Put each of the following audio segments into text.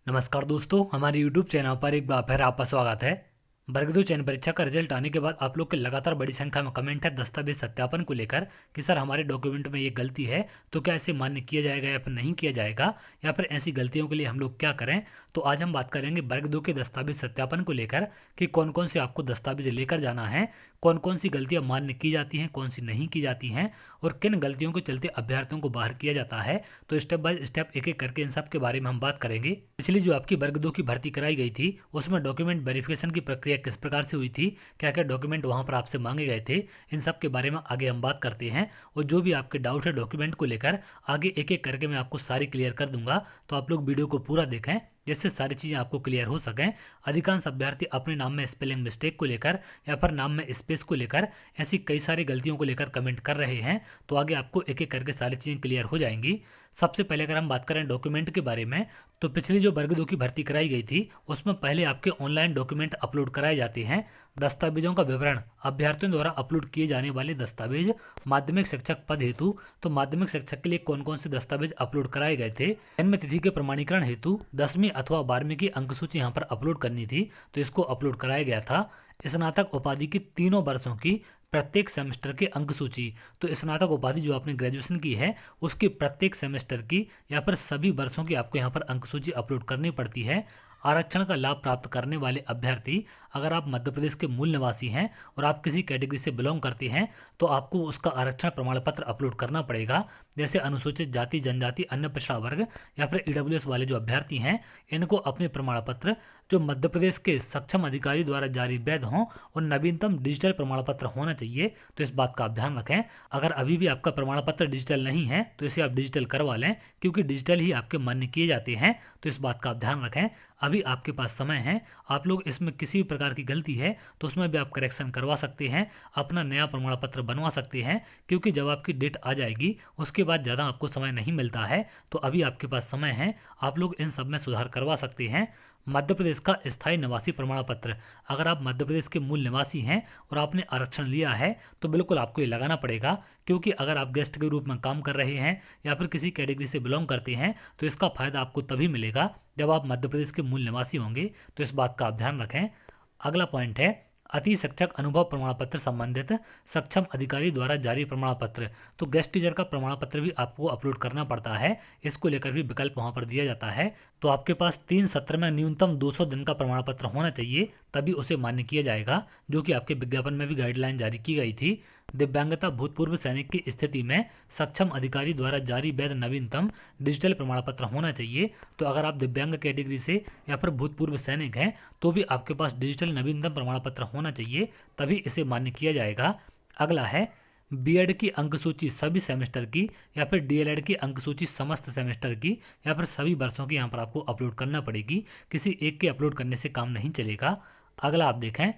नमस्कार दोस्तों, हमारे YouTube चैनल पर एक बार फिर आपका स्वागत है। वर्ग 2 चयन परीक्षा का रिजल्ट आने के बाद आप लोग के लगातार बड़ी संख्या में कमेंट है दस्तावेज सत्यापन को लेकर कि सर हमारे डॉक्यूमेंट में ये गलती है तो क्या इसे मान्य किया जाएगा या फिर नहीं किया जाएगा, या फिर ऐसी गलतियों के लिए हम लोग क्या करें। तो आज हम बात करेंगे वर्ग 2 के दस्तावेज सत्यापन को लेकर कि कौन कौन से आपको दस्तावेज लेकर जाना है, कौन कौन सी गलतियां मान्य की जाती हैं, कौन सी नहीं की जाती हैं, और किन गलतियों के चलते अभ्यर्थियों को बाहर किया जाता है। तो स्टेप बाय स्टेप एक एक करके इन सब के बारे में हम बात करेंगे। पिछली जो आपकी वर्ग 2 की भर्ती कराई गई थी उसमें डॉक्यूमेंट वेरिफिकेशन की प्रक्रिया किस प्रकार से हुई थी, क्या क्या डॉक्यूमेंट वहां पर आपसे मांगे गए थे, इन सब के बारे में आगे हम बात करते हैं। और जो भी आपके डाउट है डॉक्यूमेंट को लेकर आगे एक एक करके मैं आपको सारी क्लियर कर दूंगा। तो आप लोग वीडियो को पूरा देखें जिससे सारी चीज़ें आपको क्लियर हो सकें। अधिकांश अभ्यर्थी अपने नाम में स्पेलिंग मिस्टेक को लेकर या फिर नाम में स्पेस को लेकर ऐसी कई सारी गलतियों को लेकर कमेंट कर रहे हैं। तो आगे आपको एक एक करके सारी चीज़ें क्लियर हो जाएंगी। सबसे पहले अगर हम बात करें डॉक्यूमेंट के बारे में, तो पिछली जो वर्ग 2 की भर्ती कराई गई थी उसमें पहले आपके ऑनलाइन डॉक्यूमेंट अपलोड कराए जाते हैं। दस्तावेजों का विवरण अभ्यर्थियों द्वारा अपलोड किए जाने वाले दस्तावेज माध्यमिक शिक्षक पद हेतु, तो माध्यमिक शिक्षक के लिए कौन कौन से दस्तावेज अपलोड कराए गए थे। जन्म तिथि के प्रमाणीकरण हेतु 10वीं अथवा 12वीं की अंक सूची यहाँ पर अपलोड करनी थी, तो इसको अपलोड कराया गया था। स्नातक उपाधि की तीनों वर्षों की प्रत्येक सेमेस्टर की अंक सूची, तो स्नातक उपाधि जो आपने ग्रेजुएशन की है उसकी प्रत्येक सेमेस्टर की या फिर सभी वर्षों की आपको यहाँ पर अंक सूची अपलोड करनी पड़ती है। आरक्षण का लाभ प्राप्त करने वाले अभ्यर्थी, अगर आप मध्य प्रदेश के मूल निवासी हैं और आप किसी कैटेगरी से बिलोंग करते हैं तो आपको उसका आरक्षण प्रमाण पत्र अपलोड करना पड़ेगा। जैसे अनुसूचित जाति जनजाति अन्य पिछड़ा वर्ग या फिर ईडब्ल्यूएस वाले जो अभ्यर्थी हैं इनको अपने प्रमाण पत्र जो मध्य प्रदेश के सक्षम अधिकारी द्वारा जारी वैध हों और नवीनतम डिजिटल प्रमाण पत्र होना चाहिए। तो इस बात का आप ध्यान रखें। अगर अभी भी आपका प्रमाण पत्र डिजिटल नहीं है तो इसे आप डिजिटल करवा लें, क्योंकि डिजिटल ही आपके मान्य किए जाते हैं। तो इस बात का आप ध्यान रखें। अभी आपके पास समय है, आप लोग इसमें किसी भी प्रकार की गलती है तो उसमें भी आप करेक्शन करवा सकते हैं, अपना नया प्रमाण पत्र बनवा सकते हैं। क्योंकि जब आपकी डेट आ जाएगी उसके बाद ज़्यादा आपको समय नहीं मिलता है, तो अभी आपके पास समय है, आप लोग इन सब में सुधार करवा सकते हैं। मध्य प्रदेश का स्थायी निवासी प्रमाण पत्र, अगर आप मध्य प्रदेश के मूल निवासी हैं और आपने आरक्षण लिया है तो बिल्कुल आपको ये लगाना पड़ेगा। क्योंकि अगर आप गेस्ट के रूप में काम कर रहे हैं या फिर किसी कैटेगरी से बिलोंग करते हैं तो इसका फायदा आपको तभी मिलेगा जब आप मध्य प्रदेश के मूल निवासी होंगे। तो इस बात का आप ध्यान रखें। अगला पॉइंट है अति शिक्षक अनुभव प्रमाण पत्र संबंधित सक्षम अधिकारी द्वारा जारी प्रमाण पत्र, तो गेस्ट टीचर का प्रमाण पत्र भी आपको अपलोड करना पड़ता है। इसको लेकर भी विकल्प वहां पर दिया जाता है। तो आपके पास 3 सत्र में न्यूनतम 200 दिन का प्रमाण पत्र होना चाहिए, तभी उसे मान्य किया जाएगा, जो कि आपके विज्ञापन में भी गाइडलाइन जारी की गई थी। दिव्यांगता भूतपूर्व सैनिक की स्थिति में सक्षम अधिकारी द्वारा जारी वैध नवीनतम डिजिटल प्रमाण पत्र होना चाहिए। तो अगर आप दिव्यांग कैटेगरी से या फिर भूतपूर्व सैनिक हैं तो भी आपके पास डिजिटल नवीनतम प्रमाण पत्र होना चाहिए, तभी इसे मान्य किया जाएगा। अगला है बीएड की अंक सूची सभी सेमेस्टर की या फिर डीएलएड की अंक सूची समस्त सेमेस्टर की या फिर सभी वर्षों की यहाँ पर आपको अपलोड करना पड़ेगी। किसी एक के अपलोड करने से काम नहीं चलेगा। अगला आप देखें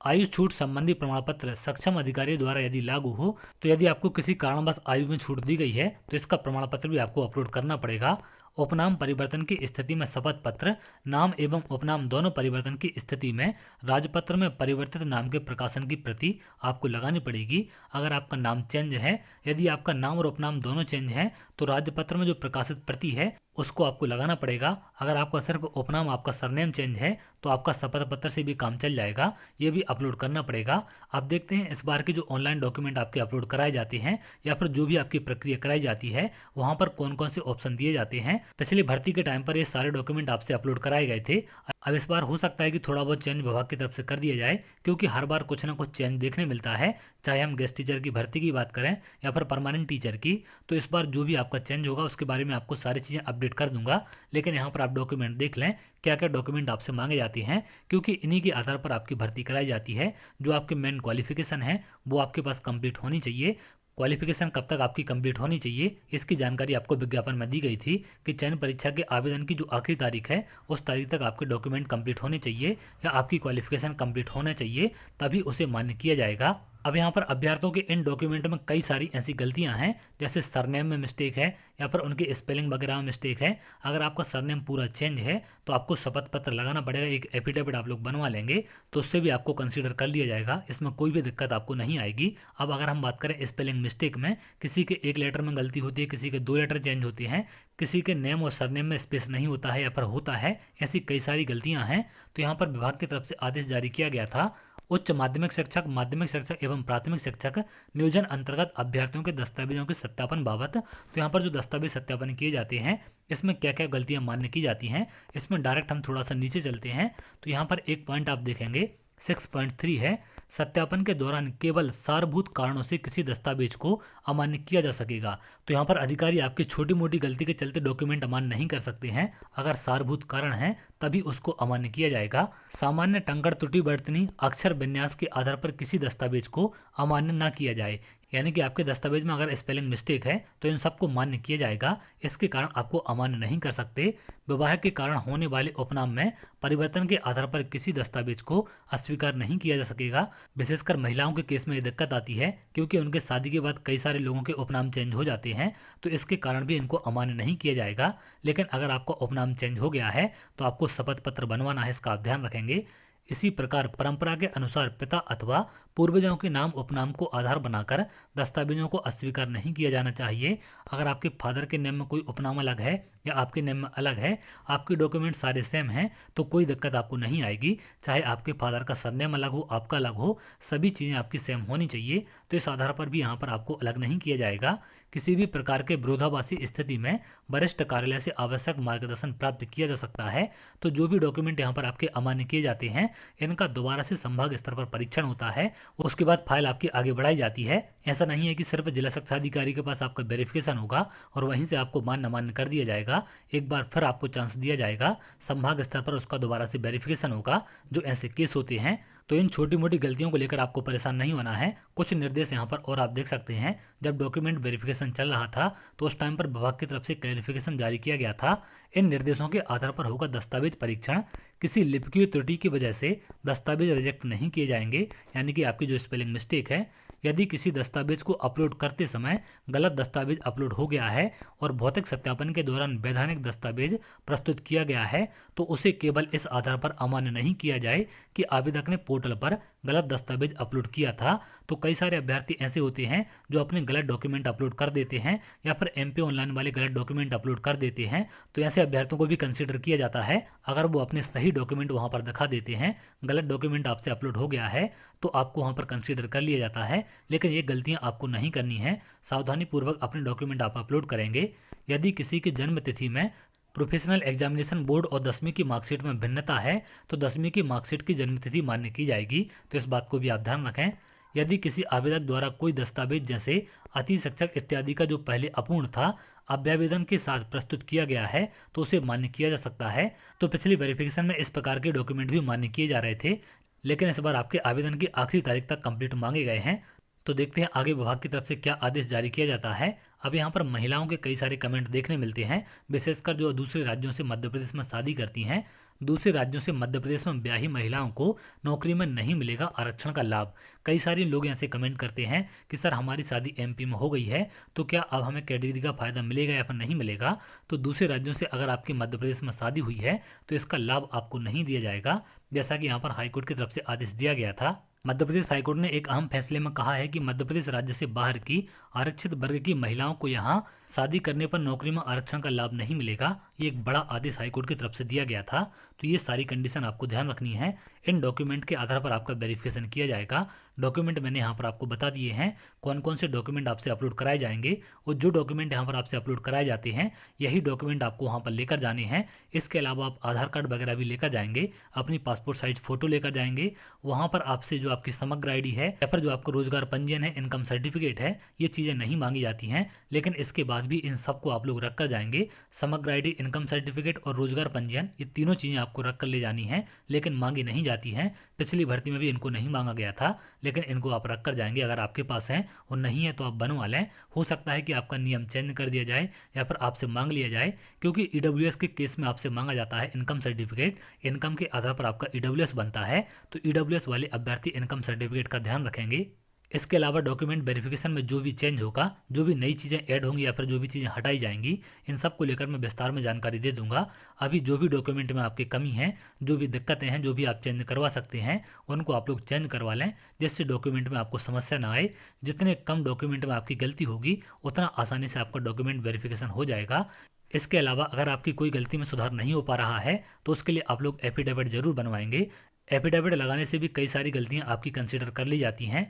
आयु छूट संबंधी प्रमाण पत्र सक्षम अधिकारी द्वारा यदि लागू हो, तो यदि आपको किसी कारणवश आयु में छूट दी गई है तो इसका प्रमाण पत्र भी आपको अपलोड करना पड़ेगा। उपनाम परिवर्तन की स्थिति में शपथ पत्र, नाम एवं उपनाम दोनों परिवर्तन की स्थिति में राजपत्र में परिवर्तित नाम के प्रकाशन की प्रति आपको लगानी पड़ेगी। अगर आपका नाम चेंज है, यदि आपका नाम और उपनाम दोनों चेंज हैं तो राजपत्र में जो प्रकाशित प्रति है उसको आपको लगाना पड़ेगा। अगर आपका सिर्फ उपनाम आपका सरनेम चेंज है तो आपका शपथ पत्र से भी काम चल जाएगा, ये भी अपलोड करना पड़ेगा। आप देखते हैं इस बार के जो ऑनलाइन डॉक्यूमेंट आपके अपलोड कराए जाते हैं या फिर जो भी आपकी प्रक्रिया कराई जाती है वहाँ पर कौन कौन से ऑप्शन दिए जाते हैं। पिछली भर्ती के टाइम पर ये सारे डॉक्यूमेंट आपसे अपलोड कराए गए थे। अब इस बार हो सकता है कि थोड़ा बहुत चेंज विभाग की तरफ से कर दिया जाए, क्योंकि हर बार कुछ ना कुछ चेंज देखने मिलता है, चाहे हम गेस्ट टीचर की भर्ती की बात करें या फिर परमानेंट टीचर की। तो इस बार जो भी आपका चेंज होगा उसके बारे में आपको सारी चीज़ें अपडेट कर दूंगा। लेकिन यहाँ पर आप डॉक्यूमेंट देख लें क्या क्या डॉक्यूमेंट आपसे मांगे जाते हैं, क्योंकि इन्हीं के आधार पर आपकी भर्ती कराई जाती है। जो आपके मेन क्वालिफिकेशन है वो आपके पास कंप्लीट होनी चाहिए। क्वालिफिकेशन कब तक आपकी कंप्लीट होनी चाहिए इसकी जानकारी आपको विज्ञापन में दी गई थी कि चयन परीक्षा के आवेदन की जो आखिरी तारीख है उस तारीख तक आपके डॉक्यूमेंट कंप्लीट होने चाहिए या आपकी क्वालिफिकेशन कंप्लीट होना चाहिए, तभी उसे मान्य किया जाएगा। अब यहाँ पर अभ्यर्थियों के इन डॉक्यूमेंट में कई सारी ऐसी गलतियां हैं, जैसे सरनेम में मिस्टेक है या फिर उनकी स्पेलिंग वगैरह में मिस्टेक है। अगर आपका सरनेम पूरा चेंज है तो आपको शपथ पत्र लगाना पड़ेगा, एक एफिडेविट आप लोग बनवा लेंगे तो उससे भी आपको कंसीडर कर लिया जाएगा, इसमें कोई भी दिक्कत आपको नहीं आएगी। अब अगर हम बात करें स्पेलिंग मिस्टेक में, किसी के एक लेटर में गलती होती है, किसी के 2 लेटर चेंज होते हैं, किसी के नेम और सरनेम में स्पेस नहीं होता है या फिर होता है, ऐसी कई सारी गलतियां हैं। तो यहाँ पर विभाग की तरफ से आदेश जारी किया गया था, उच्च माध्यमिक शिक्षक एवं प्राथमिक शिक्षक नियोजन अंतर्गत अभ्यर्थियों के दस्तावेजों के सत्यापन बाबत। तो यहाँ पर जो दस्तावेज सत्यापन किए जाते हैं, इसमें क्या क्या गलतियां मान्य की जाती हैं, इसमें डायरेक्ट हम थोड़ा सा नीचे चलते हैं। तो यहाँ पर एक पॉइंट आप देखेंगे 6.3 है, सत्यापन के दौरान केवल सारभूत कारणों से किसी दस्तावेज को अमान्य किया जा सकेगा। तो यहाँ पर अधिकारी आपकी छोटी मोटी गलती के चलते डॉक्यूमेंट अमान्य नहीं कर सकते हैं, अगर सारभूत कारण है तभी उसको अमान्य किया जाएगा। सामान्य टंकड़ त्रुटि बरतनी अक्षर विन्यास के आधार पर किसी दस्तावेज को अमान्य न किया जाए, यानी कि आपके दस्तावेज में अगर स्पेलिंग मिस्टेक है तो इन सबको मान्य किया जाएगा, इसके कारण आपको अमान्य नहीं कर सकते। विवाह के कारण होने वाले उपनाम में परिवर्तन के आधार पर किसी दस्तावेज को अस्वीकार नहीं किया जा सकेगा। विशेषकर महिलाओं के केस में ये दिक्कत आती है, क्योंकि उनके शादी के बाद कई सारे लोगों के उपनाम चेंज हो जाते हैं, तो इसके कारण भी इनको अमान्य नहीं किया जाएगा। लेकिन अगर आपका उपनाम चेंज हो गया है तो आपको शपथ पत्र बनवाना है, इसका आप ध्यान रखेंगे। इसी प्रकार परंपरा के अनुसार पिता अथवा पूर्वजों के नाम उपनाम को आधार बनाकर दस्तावेजों को अस्वीकार नहीं किया जाना चाहिए। अगर आपके फादर के नेम में कोई उपनाम अलग है या आपके नेम में अलग है, आपके डॉक्यूमेंट सारे सेम हैं, तो कोई दिक्कत आपको नहीं आएगी। चाहे आपके फादर का सरनेम अलग हो, आपका अलग हो, सभी चीज़ें आपकी सेम होनी चाहिए। तो इस आधार पर भी यहाँ पर आपको अलग नहीं किया जाएगा। किसी भी प्रकार के विरोधाभासी स्थिति में वरिष्ठ कार्यालय से आवश्यक मार्गदर्शन प्राप्त किया जा सकता है। तो जो भी डॉक्यूमेंट यहाँ पर आपके अमान्य किए जाते हैं, इनका दोबारा से संभाग स्तर पर परीक्षण होता है, उसके बाद फाइल आपकी आगे बढ़ाई जाती है। ऐसा नहीं है कि सिर्फ जिला शिक्षा अधिकारी के पास आपका वेरिफिकेशन होगा और वहीं से आपको मान्य अमान्य कर दिया जाएगा। एक बार फिर आपको चांस दिया जाएगा, संभाग स्तर पर उसका दोबारा से वेरिफिकेशन होगा, जो ऐसे केस होते हैं। तो इन छोटी मोटी गलतियों को लेकर आपको परेशान नहीं होना है। कुछ निर्देश यहाँ पर और आप देख सकते हैं। जब डॉक्यूमेंट वेरिफिकेशन चल रहा था तो उस टाइम पर विभाग की तरफ से क्लैरिफिकेशन जारी किया गया था, इन निर्देशों के आधार पर होगा दस्तावेज परीक्षण। किसी लिपिकीय त्रुटि की वजह से दस्तावेज रिजेक्ट नहीं किए जाएंगे, यानी कि आपकी जो स्पेलिंग मिस्टेक है, यदि किसी दस्तावेज को अपलोड करते समय गलत दस्तावेज अपलोड हो गया है और भौतिक सत्यापन के दौरान वैधानिक दस्तावेज प्रस्तुत किया गया है, तो उसे केवल इस आधार पर अमान्य नहीं किया जाए कि आवेदक ने पोर्टल पर गलत दस्तावेज अपलोड किया था। तो कई सारे अभ्यर्थी ऐसे होते हैं जो अपने गलत डॉक्यूमेंट अपलोड कर देते हैं या फिर MP ऑनलाइन वाले गलत डॉक्यूमेंट अपलोड कर देते हैं। तो ऐसे अभ्यर्थियों को भी कंसीडर किया जाता है। अगर वो अपने सही डॉक्यूमेंट वहां पर दिखा देते हैं, गलत डॉक्यूमेंट आपसे अपलोड हो गया है, तो आपको वहां पर कंसीडर कर लिया जाता है। लेकिन ये गलतियां आपको नहीं करनी है, सावधानी पूर्वक अपने डॉक्यूमेंट आप अपलोड करेंगे। यदि किसी की जन्म तिथि में प्रोफेशनल एग्जामिनेशन बोर्ड और 10वीं की मार्कशीट में भिन्नता है, तो 10वीं की मार्कशीट की जन्मतिथि मान्य की जाएगी। तो इस बात को भी आप ध्यान रखें। यदि किसी आवेदक द्वारा कोई दस्तावेज जैसे अति शिक्षक इत्यादि का जो पहले अपूर्ण था, अभ्यावेदन के साथ प्रस्तुत किया गया है, तो उसे मान्य किया जा सकता है। तो पिछली वेरिफिकेशन में इस प्रकार के डॉक्यूमेंट भी मान्य किए जा रहे थे, लेकिन इस बार आपके आवेदन की आखिरी तारीख तक कंप्लीट मांगे गए हैं। तो देखते हैं आगे विभाग की तरफ से क्या आदेश जारी किया जाता है। अब यहाँ पर महिलाओं के कई सारे कमेंट देखने मिलते हैं, विशेषकर जो दूसरे राज्यों से मध्य प्रदेश में शादी करती हैं। दूसरे राज्यों से मध्य प्रदेश में ब्याही महिलाओं को नौकरी में नहीं मिलेगा आरक्षण का लाभ। कई सारे लोग यहाँ से कमेंट करते हैं कि सर हमारी शादी MP में हो गई है, तो क्या अब हमें कैटेगरी का फायदा मिलेगा या फिर नहीं मिलेगा। तो दूसरे राज्यों से अगर आपकी मध्य प्रदेश में शादी हुई है तो इसका लाभ आपको नहीं दिया जाएगा, जैसा कि यहाँ पर हाईकोर्ट की तरफ से आदेश दिया गया था। मध्य प्रदेश हाईकोर्ट ने एक अहम फैसले में कहा है कि मध्य प्रदेश राज्य से बाहर की आरक्षित वर्ग की महिलाओं को यहाँ शादी करने पर नौकरी में आरक्षण का लाभ नहीं मिलेगा। ये एक बड़ा आदेश हाईकोर्ट की तरफ से दिया गया था। तो ये सारी कंडीशन आपको ध्यान रखनी है। इन डॉक्यूमेंट के आधार पर आपका वेरिफिकेशन किया जाएगा। डॉक्यूमेंट मैंने यहाँ पर आपको बता दिए हैं कौन कौन से डॉक्यूमेंट आपसे अपलोड कराए जाएंगे, और जो डॉक्यूमेंट यहाँ पर आपसे अपलोड कराए जाते हैं यही डॉक्यूमेंट आपको वहाँ पर लेकर जाने हैं। इसके अलावा आप आधार कार्ड वगैरह भी लेकर जाएंगे, अपनी पासपोर्ट साइज फोटो लेकर जाएंगे। वहाँ पर आपसे जो आपकी समग्र ID है या फिर जो आपका रोजगार पंजीयन है, इनकम सर्टिफिकेट है, ये चीज़ें नहीं मांगी जाती हैं, लेकिन इसके बाद भी इन सबको आप लोग रख कर जाएंगे। समग्र ID, इनकम सर्टिफिकेट और रोजगार पंजीयन, ये तीनों चीज़ें आपको रख कर ले जानी है, लेकिन मांगी नहीं जाती हैं। पिछली भर्ती में भी इनको नहीं मांगा गया था, लेकिन इनको आप रख कर जाएंगे। अगर आपके पास है और नहीं है तो आप बनवा लें। हो सकता है कि आपका नियम चेंज कर दिया जाए या फिर आपसे मांग लिया जाए, क्योंकि EWS के केस में आपसे मांगा जाता है इनकम सर्टिफिकेट। इनकम के आधार पर आपका EWS बनता है, तो EWS वाले अभ्यर्थी इनकम सर्टिफिकेट का ध्यान रखेंगे। इसके अलावा डॉक्यूमेंट वेरिफिकेशन में जो भी चेंज होगा, जो भी नई चीज़ें ऐड होंगी या फिर जो भी चीज़ें हटाई जाएंगी, इन सब को लेकर मैं विस्तार में जानकारी दे दूंगा। अभी जो भी डॉक्यूमेंट में आपकी कमी है, जो भी दिक्कतें हैं, जो भी आप चेंज करवा सकते हैं, उनको आप लोग चेंज करवा लें, जिससे डॉक्यूमेंट में आपको समस्या ना आए। जितने कम डॉक्यूमेंट में आपकी गलती होगी, उतना आसानी से आपका डॉक्यूमेंट वेरिफिकेशन हो जाएगा। इसके अलावा अगर आपकी कोई गलती में सुधार नहीं हो पा रहा है, तो उसके लिए आप लोग एफिडेविट जरूर बनवाएंगे। एफिडेविट लगाने से भी कई सारी गलतियां आपकी कंसिडर कर ली जाती हैं,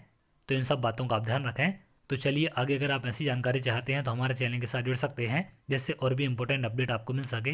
तो इन सब बातों का आप ध्यान रखें। तो चलिए आगे, अगर आप ऐसी जानकारी चाहते हैं तो हमारे चैनल के साथ जुड़ सकते हैं, जिससे और भी इंपॉर्टेंट अपडेट आपको मिल सके।